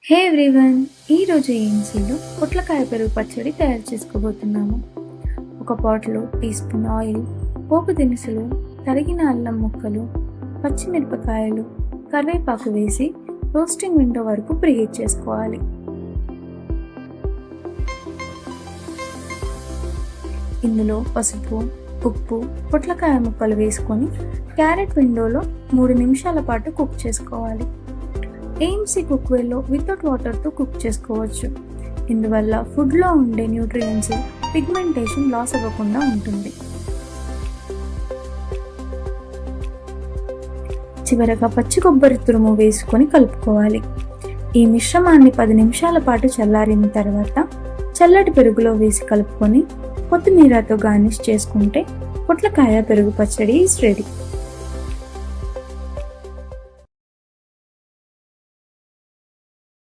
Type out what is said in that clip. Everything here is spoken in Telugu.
హే ఎవ్రీవన్, ఈరోజు ఏఎన్సీలో పొట్లకాయ పెరుగు పచ్చడి తయారు చేసుకోబోతున్నాము. ఒక పాట్లో టీ స్పూన్ ఆయిల్, పోపు దినుసులు, తరిగిన అల్లం ముక్కలు, పచ్చిమిరపకాయలు, కరివేపాకు వేసి రోస్టింగ్ విండో వరకు ప్రీహీట్ చేసుకోవాలి. ఇందులో పసుపు, ఉప్పు, పొట్లకాయ ముక్కలు వేసుకొని క్యారెట్ విండోలో 3 నిమిషాల పాటు కుక్ చేసుకోవాలి. ఏఎంసీ కుక్వేర్లో వితౌట్ వాటర్తో కుక్ చేసుకోవచ్చు. ఇందువల్ల ఫుడ్లో ఉండే న్యూట్రియంట్స్, పిగ్మెంటేషన్ లాస్ అవ్వకుండా ఉంటుంది. చివరగా పచ్చి కొబ్బరి తురుము వేసుకొని కలుపుకోవాలి. ఈ మిశ్రమాన్ని 10 నిమిషాల పాటు చల్లారిన తర్వాత చల్లటి పెరుగులో వేసి కలుపుకొని కొత్తిమీరతో గార్నిష్ చేసుకుంటే పొట్లకాయ పెరుగు పచ్చడి ఈజ్ రెడీ.